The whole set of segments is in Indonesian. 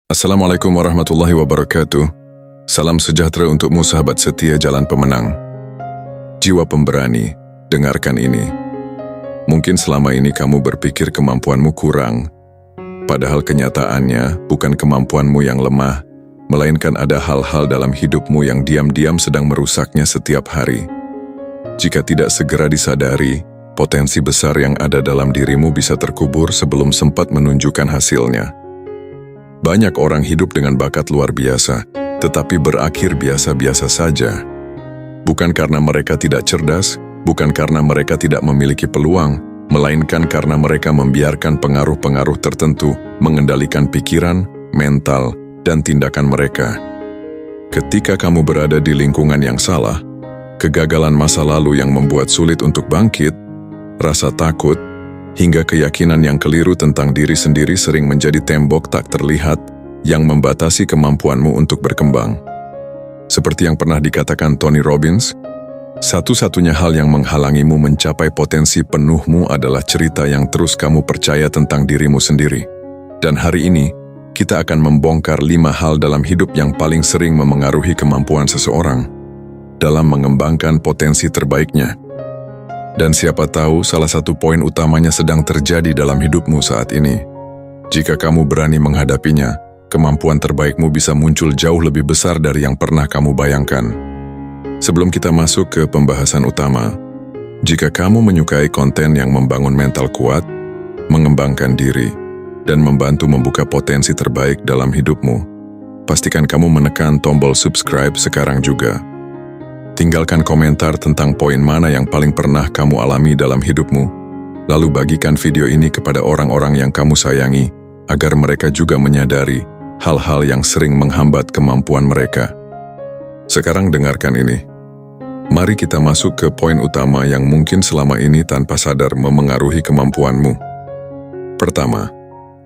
Assalamualaikum warahmatullahi wabarakatuh. Salam sejahtera untukmu sahabat setia Jalan Pemenang. Jiwa pemberani, dengarkan ini. Mungkin selama ini kamu berpikir kemampuanmu kurang. Padahal kenyataannya bukan kemampuanmu yang lemah, melainkan ada hal-hal dalam hidupmu yang diam-diam sedang merusaknya setiap hari. Jika tidak segera disadari, potensi besar yang ada dalam dirimu bisa terkubur sebelum sempat menunjukkan hasilnya. Banyak orang hidup dengan bakat luar biasa, tetapi berakhir biasa-biasa saja. Bukan karena mereka tidak cerdas, bukan karena mereka tidak memiliki peluang, melainkan karena mereka membiarkan pengaruh-pengaruh tertentu mengendalikan pikiran, mental, dan tindakan mereka. Ketika kamu berada di lingkungan yang salah, kegagalan masa lalu yang membuat sulit untuk bangkit, rasa takut, hingga keyakinan yang keliru tentang diri sendiri sering menjadi tembok tak terlihat yang membatasi kemampuanmu untuk berkembang. Seperti yang pernah dikatakan Tony Robbins, satu-satunya hal yang menghalangimu mencapai potensi penuhmu adalah cerita yang terus kamu percaya tentang dirimu sendiri. Dan hari ini, kita akan membongkar 5 hal dalam hidup yang paling sering memengaruhi kemampuan seseorang dalam mengembangkan potensi terbaiknya. Dan siapa tahu salah satu poin utamanya sedang terjadi dalam hidupmu saat ini. Jika kamu berani menghadapinya, kemampuan terbaikmu bisa muncul jauh lebih besar dari yang pernah kamu bayangkan. Sebelum kita masuk ke pembahasan utama, jika kamu menyukai konten yang membangun mental kuat, mengembangkan diri, dan membantu membuka potensi terbaik dalam hidupmu, pastikan kamu menekan tombol subscribe sekarang juga. Tinggalkan komentar tentang poin mana yang paling pernah kamu alami dalam hidupmu, lalu bagikan video ini kepada orang-orang yang kamu sayangi, agar mereka juga menyadari hal-hal yang sering menghambat kemampuan mereka. Sekarang dengarkan ini. Mari kita masuk ke poin utama yang mungkin selama ini tanpa sadar memengaruhi kemampuanmu. Pertama,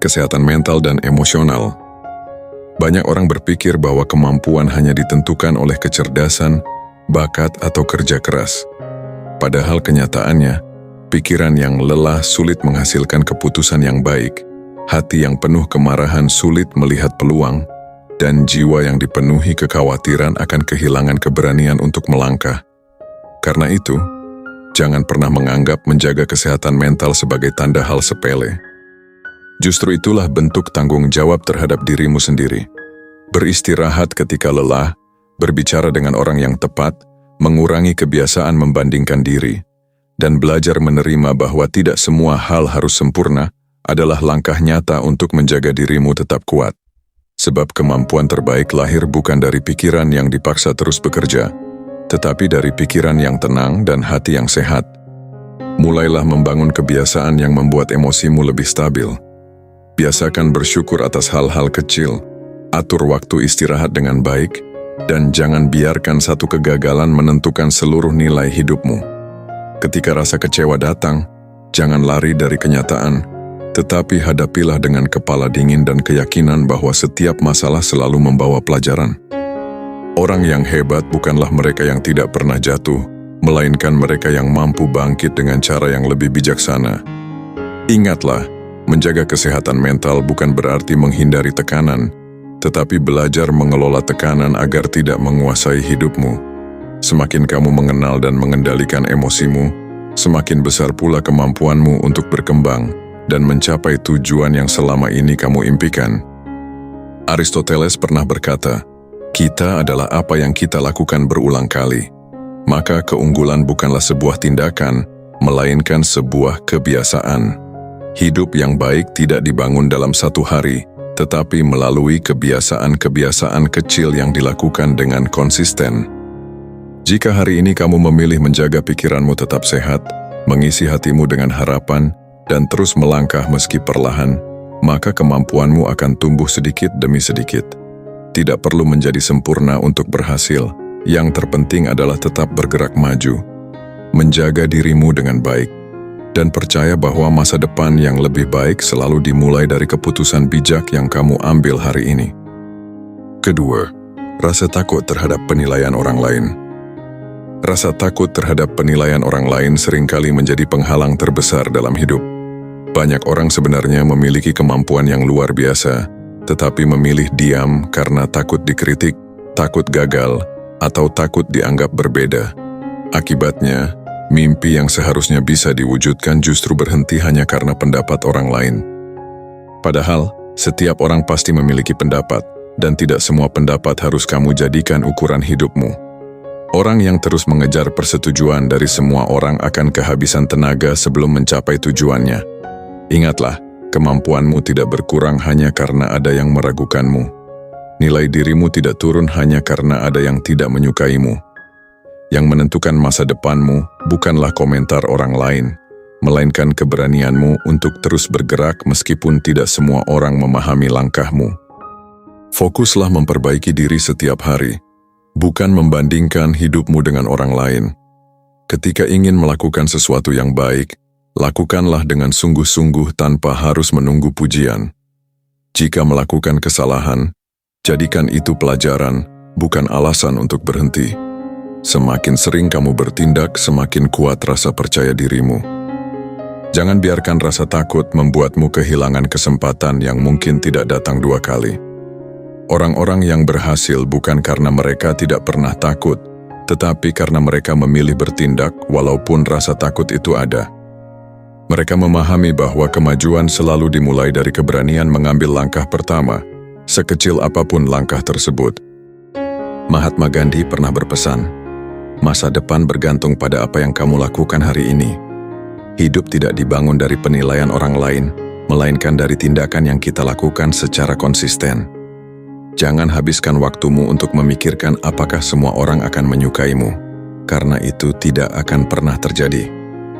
kesehatan mental dan emosional. Banyak orang berpikir bahwa kemampuan hanya ditentukan oleh kecerdasan, bakat, atau kerja keras. Padahal kenyataannya, pikiran yang lelah sulit menghasilkan keputusan yang baik, hati yang penuh kemarahan sulit melihat peluang, dan jiwa yang dipenuhi kekhawatiran akan kehilangan keberanian untuk melangkah. Karena itu, jangan pernah menganggap menjaga kesehatan mental sebagai tanda hal sepele. Justru itulah bentuk tanggung jawab terhadap dirimu sendiri. Beristirahat ketika lelah, berbicara dengan orang yang tepat, mengurangi kebiasaan membandingkan diri, dan belajar menerima bahwa tidak semua hal harus sempurna adalah langkah nyata untuk menjaga dirimu tetap kuat. Sebab kemampuan terbaik lahir bukan dari pikiran yang dipaksa terus bekerja, tetapi dari pikiran yang tenang dan hati yang sehat. Mulailah membangun kebiasaan yang membuat emosimu lebih stabil. Biasakan bersyukur atas hal-hal kecil, atur waktu istirahat dengan baik, dan jangan biarkan satu kegagalan menentukan seluruh nilai hidupmu. Ketika rasa kecewa datang, jangan lari dari kenyataan, tetapi hadapilah dengan kepala dingin dan keyakinan bahwa setiap masalah selalu membawa pelajaran. Orang yang hebat bukanlah mereka yang tidak pernah jatuh, melainkan mereka yang mampu bangkit dengan cara yang lebih bijaksana. Ingatlah, menjaga kesehatan mental bukan berarti menghindari tekanan, tetapi belajar mengelola tekanan agar tidak menguasai hidupmu. Semakin kamu mengenal dan mengendalikan emosimu, semakin besar pula kemampuanmu untuk berkembang dan mencapai tujuan yang selama ini kamu impikan. Aristoteles pernah berkata, "Kita adalah apa yang kita lakukan berulang kali." Maka keunggulan bukanlah sebuah tindakan, melainkan sebuah kebiasaan. Hidup yang baik tidak dibangun dalam satu hari, tetapi melalui kebiasaan-kebiasaan kecil yang dilakukan dengan konsisten. Jika hari ini kamu memilih menjaga pikiranmu tetap sehat, mengisi hatimu dengan harapan, dan terus melangkah meski perlahan, maka kemampuanmu akan tumbuh sedikit demi sedikit. Tidak perlu menjadi sempurna untuk berhasil, yang terpenting adalah tetap bergerak maju, menjaga dirimu dengan baik, dan percaya bahwa masa depan yang lebih baik selalu dimulai dari keputusan bijak yang kamu ambil hari ini. Kedua, rasa takut terhadap penilaian orang lain. Rasa takut terhadap penilaian orang lain seringkali menjadi penghalang terbesar dalam hidup. Banyak orang sebenarnya memiliki kemampuan yang luar biasa, tetapi memilih diam karena takut dikritik, takut gagal, atau takut dianggap berbeda. Akibatnya, mimpi yang seharusnya bisa diwujudkan justru berhenti hanya karena pendapat orang lain. Padahal, setiap orang pasti memiliki pendapat, dan tidak semua pendapat harus kamu jadikan ukuran hidupmu. Orang yang terus mengejar persetujuan dari semua orang akan kehabisan tenaga sebelum mencapai tujuannya. Ingatlah, kemampuanmu tidak berkurang hanya karena ada yang meragukanmu. Nilai dirimu tidak turun hanya karena ada yang tidak menyukaimu. Yang menentukan masa depanmu bukanlah komentar orang lain, melainkan keberanianmu untuk terus bergerak meskipun tidak semua orang memahami langkahmu. Fokuslah memperbaiki diri setiap hari, bukan membandingkan hidupmu dengan orang lain. Ketika ingin melakukan sesuatu yang baik, lakukanlah dengan sungguh-sungguh tanpa harus menunggu pujian. Jika melakukan kesalahan, jadikan itu pelajaran, bukan alasan untuk berhenti. Semakin sering kamu bertindak, semakin kuat rasa percaya dirimu. Jangan biarkan rasa takut membuatmu kehilangan kesempatan yang mungkin tidak datang dua kali. Orang-orang yang berhasil bukan karena mereka tidak pernah takut, tetapi karena mereka memilih bertindak walaupun rasa takut itu ada. Mereka memahami bahwa kemajuan selalu dimulai dari keberanian mengambil langkah pertama, sekecil apapun langkah tersebut. Mahatma Gandhi pernah berpesan, "Masa depan bergantung pada apa yang kamu lakukan hari ini." Hidup tidak dibangun dari penilaian orang lain, melainkan dari tindakan yang kita lakukan secara konsisten. Jangan habiskan waktumu untuk memikirkan apakah semua orang akan menyukaimu, karena itu tidak akan pernah terjadi.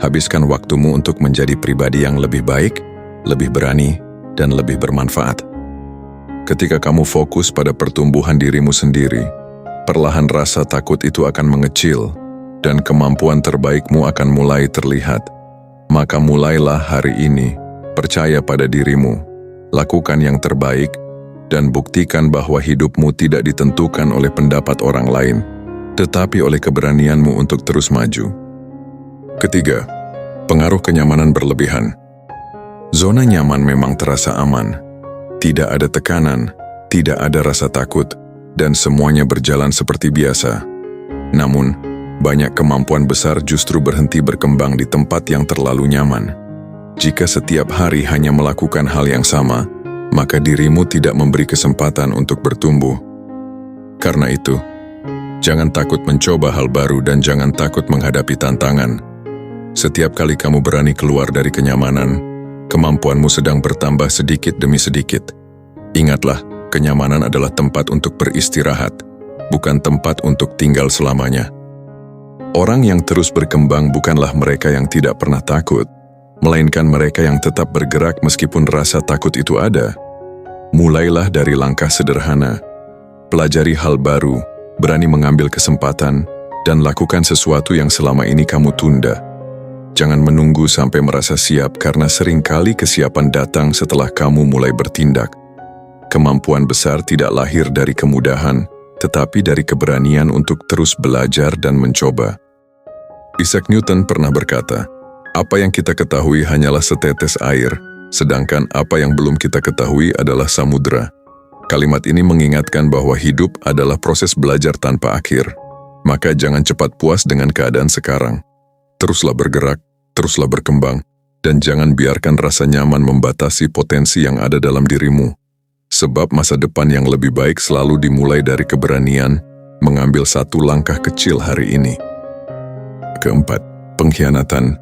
Habiskan waktumu untuk menjadi pribadi yang lebih baik, lebih berani, dan lebih bermanfaat. Ketika kamu fokus pada pertumbuhan dirimu sendiri, perlahan rasa takut itu akan mengecil, dan kemampuan terbaikmu akan mulai terlihat. Maka mulailah hari ini, percaya pada dirimu, lakukan yang terbaik, dan buktikan bahwa hidupmu tidak ditentukan oleh pendapat orang lain, tetapi oleh keberanianmu untuk terus maju. Ketiga, pengaruh kenyamanan berlebihan. Zona nyaman memang terasa aman. Tidak ada tekanan, tidak ada rasa takut, dan semuanya berjalan seperti biasa. Namun, banyak kemampuan besar justru berhenti berkembang di tempat yang terlalu nyaman. Jika setiap hari hanya melakukan hal yang sama, maka dirimu tidak memberi kesempatan untuk bertumbuh. Karena itu, jangan takut mencoba hal baru dan jangan takut menghadapi tantangan. Setiap kali kamu berani keluar dari kenyamanan, kemampuanmu sedang bertambah sedikit demi sedikit. Ingatlah, kenyamanan adalah tempat untuk beristirahat, bukan tempat untuk tinggal selamanya. Orang yang terus berkembang bukanlah mereka yang tidak pernah takut, melainkan mereka yang tetap bergerak meskipun rasa takut itu ada. Mulailah dari langkah sederhana, pelajari hal baru, berani mengambil kesempatan, dan lakukan sesuatu yang selama ini kamu tunda. Jangan menunggu sampai merasa siap karena seringkali kesiapan datang setelah kamu mulai bertindak. Kemampuan besar tidak lahir dari kemudahan, tetapi dari keberanian untuk terus belajar dan mencoba. Isaac Newton pernah berkata, "Apa yang kita ketahui hanyalah setetes air, sedangkan apa yang belum kita ketahui adalah samudera." Kalimat ini mengingatkan bahwa hidup adalah proses belajar tanpa akhir. Maka jangan cepat puas dengan keadaan sekarang. Teruslah bergerak, teruslah berkembang, dan jangan biarkan rasa nyaman membatasi potensi yang ada dalam dirimu. Sebab masa depan yang lebih baik selalu dimulai dari keberanian mengambil satu langkah kecil hari ini. Keempat, pengkhianatan.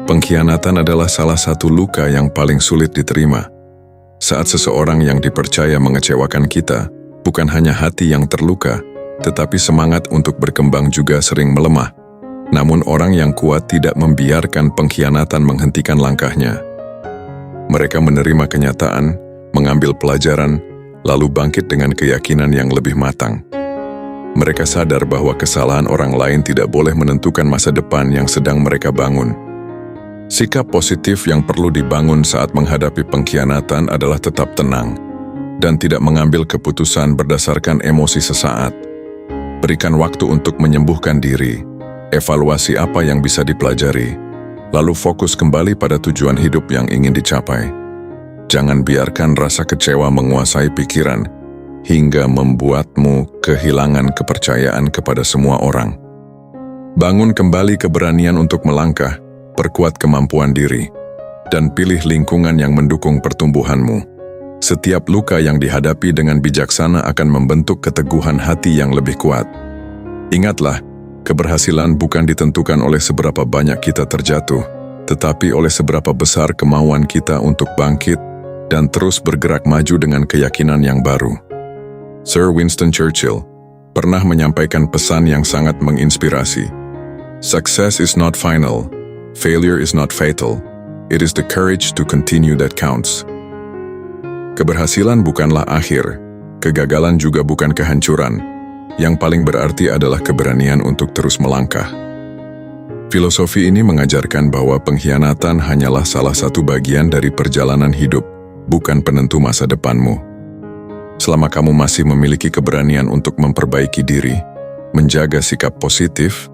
Pengkhianatan adalah salah satu luka yang paling sulit diterima. Saat seseorang yang dipercaya mengecewakan kita, bukan hanya hati yang terluka, tetapi semangat untuk berkembang juga sering melemah. Namun orang yang kuat tidak membiarkan pengkhianatan menghentikan langkahnya. Mereka menerima kenyataan, mengambil pelajaran, lalu bangkit dengan keyakinan yang lebih matang. Mereka sadar bahwa kesalahan orang lain tidak boleh menentukan masa depan yang sedang mereka bangun. Sikap positif yang perlu dibangun saat menghadapi pengkhianatan adalah tetap tenang dan tidak mengambil keputusan berdasarkan emosi sesaat. Berikan waktu untuk menyembuhkan diri, evaluasi apa yang bisa dipelajari, lalu fokus kembali pada tujuan hidup yang ingin dicapai. Jangan biarkan rasa kecewa menguasai pikiran hingga membuatmu kehilangan kepercayaan kepada semua orang. Bangun kembali keberanian untuk melangkah, perkuat kemampuan diri, dan pilih lingkungan yang mendukung pertumbuhanmu. Setiap luka yang dihadapi dengan bijaksana akan membentuk keteguhan hati yang lebih kuat. Ingatlah, keberhasilan bukan ditentukan oleh seberapa banyak kita terjatuh, tetapi oleh seberapa besar kemauan kita untuk bangkit dan terus bergerak maju dengan keyakinan yang baru. Sir Winston Churchill pernah menyampaikan pesan yang sangat menginspirasi. Success is not final, failure is not fatal, it is the courage to continue that counts. Keberhasilan bukanlah akhir, kegagalan juga bukan kehancuran. Yang paling berarti adalah keberanian untuk terus melangkah. Filosofi ini mengajarkan bahwa pengkhianatan hanyalah salah satu bagian dari perjalanan hidup, bukan penentu masa depanmu. Selama kamu masih memiliki keberanian untuk memperbaiki diri, menjaga sikap positif,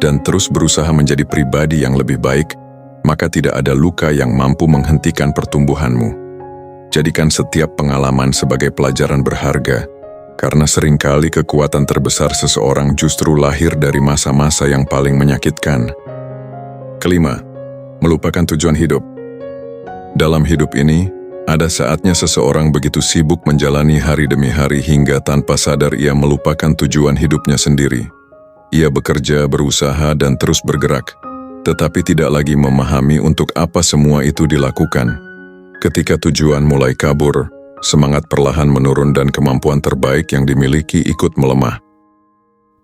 dan terus berusaha menjadi pribadi yang lebih baik, maka tidak ada luka yang mampu menghentikan pertumbuhanmu. Jadikan setiap pengalaman sebagai pelajaran berharga, karena seringkali kekuatan terbesar seseorang justru lahir dari masa-masa yang paling menyakitkan. Kelima, melupakan tujuan hidup. Dalam hidup ini, ada saatnya seseorang begitu sibuk menjalani hari demi hari hingga tanpa sadar ia melupakan tujuan hidupnya sendiri. Ia bekerja, berusaha, dan terus bergerak, tetapi tidak lagi memahami untuk apa semua itu dilakukan. Ketika tujuan mulai kabur, semangat perlahan menurun dan kemampuan terbaik yang dimiliki ikut melemah.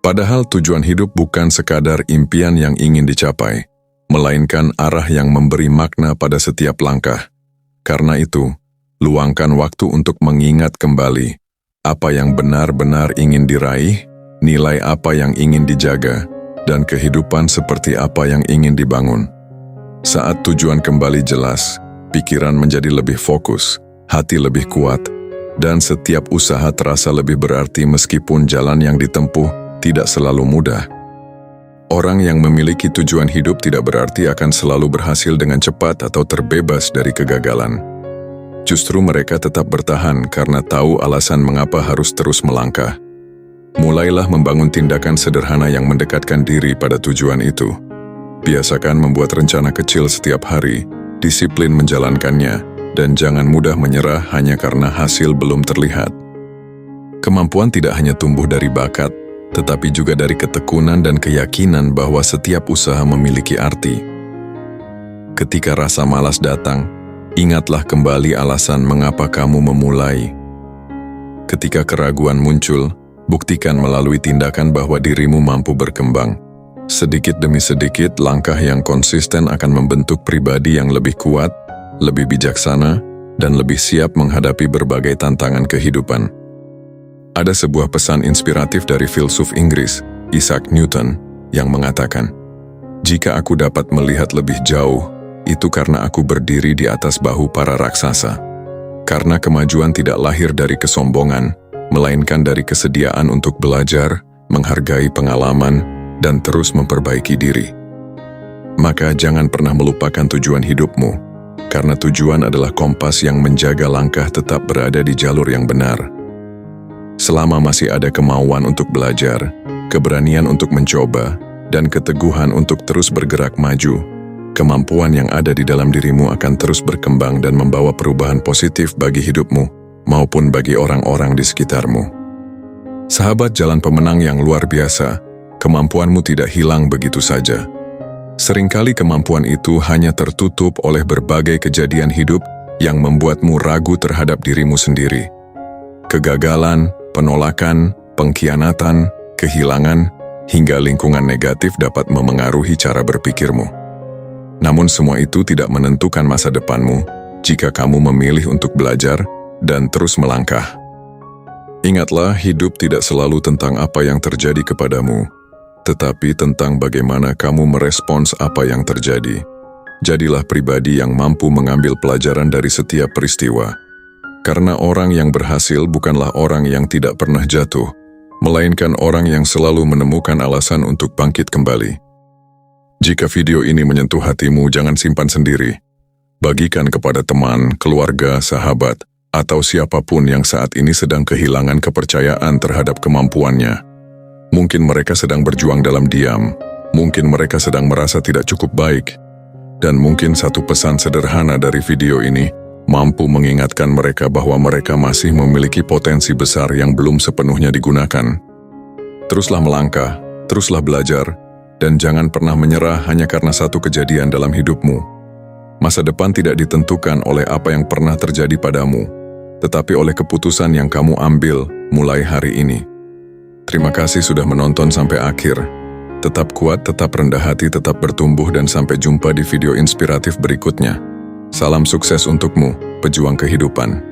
Padahal tujuan hidup bukan sekadar impian yang ingin dicapai, melainkan arah yang memberi makna pada setiap langkah. Karena itu, luangkan waktu untuk mengingat kembali apa yang benar-benar ingin diraih, nilai apa yang ingin dijaga, dan kehidupan seperti apa yang ingin dibangun. Saat tujuan kembali jelas, pikiran menjadi lebih fokus, hati lebih kuat, dan setiap usaha terasa lebih berarti meskipun jalan yang ditempuh tidak selalu mudah. Orang yang memiliki tujuan hidup tidak berarti akan selalu berhasil dengan cepat atau terbebas dari kegagalan. Justru mereka tetap bertahan karena tahu alasan mengapa harus terus melangkah. Mulailah membangun tindakan sederhana yang mendekatkan diri pada tujuan itu. Biasakan membuat rencana kecil setiap hari, disiplin menjalankannya, dan jangan mudah menyerah hanya karena hasil belum terlihat. Kemampuan tidak hanya tumbuh dari bakat, tetapi juga dari ketekunan dan keyakinan bahwa setiap usaha memiliki arti. Ketika rasa malas datang, ingatlah kembali alasan mengapa kamu memulai. Ketika keraguan muncul, buktikan melalui tindakan bahwa dirimu mampu berkembang. Sedikit demi sedikit, langkah yang konsisten akan membentuk pribadi yang lebih kuat, lebih bijaksana, dan lebih siap menghadapi berbagai tantangan kehidupan. Ada sebuah pesan inspiratif dari filsuf Inggris, Isaac Newton, yang mengatakan, "Jika aku dapat melihat lebih jauh, itu karena aku berdiri di atas bahu para raksasa." Karena kemajuan tidak lahir dari kesombongan, melainkan dari kesediaan untuk belajar, menghargai pengalaman, dan terus memperbaiki diri. Maka jangan pernah melupakan tujuan hidupmu, karena tujuan adalah kompas yang menjaga langkah tetap berada di jalur yang benar. Selama masih ada kemauan untuk belajar, keberanian untuk mencoba, dan keteguhan untuk terus bergerak maju, kemampuan yang ada di dalam dirimu akan terus berkembang dan membawa perubahan positif bagi hidupmu maupun bagi orang-orang di sekitarmu. Sahabat jalan pemenang yang luar biasa, kemampuanmu tidak hilang begitu saja. Seringkali kemampuan itu hanya tertutup oleh berbagai kejadian hidup yang membuatmu ragu terhadap dirimu sendiri. Kegagalan, penolakan, pengkhianatan, kehilangan, hingga lingkungan negatif dapat memengaruhi cara berpikirmu. Namun semua itu tidak menentukan masa depanmu jika kamu memilih untuk belajar dan terus melangkah. Ingatlah, hidup tidak selalu tentang apa yang terjadi kepadamu, tetapi tentang bagaimana kamu merespons apa yang terjadi. Jadilah pribadi yang mampu mengambil pelajaran dari setiap peristiwa. Karena orang yang berhasil bukanlah orang yang tidak pernah jatuh, melainkan orang yang selalu menemukan alasan untuk bangkit kembali. Jika video ini menyentuh hatimu, jangan simpan sendiri. Bagikan kepada teman, keluarga, sahabat, atau siapapun yang saat ini sedang kehilangan kepercayaan terhadap kemampuannya. Mungkin mereka sedang berjuang dalam diam, mungkin mereka sedang merasa tidak cukup baik, dan mungkin satu pesan sederhana dari video ini mampu mengingatkan mereka bahwa mereka masih memiliki potensi besar yang belum sepenuhnya digunakan. Teruslah melangkah, teruslah belajar, dan jangan pernah menyerah hanya karena satu kejadian dalam hidupmu. Masa depan tidak ditentukan oleh apa yang pernah terjadi padamu, tetapi oleh keputusan yang kamu ambil mulai hari ini. Terima kasih sudah menonton sampai akhir. Tetap kuat, tetap rendah hati, tetap bertumbuh, dan sampai jumpa di video inspiratif berikutnya. Salam sukses untukmu, pejuang kehidupan.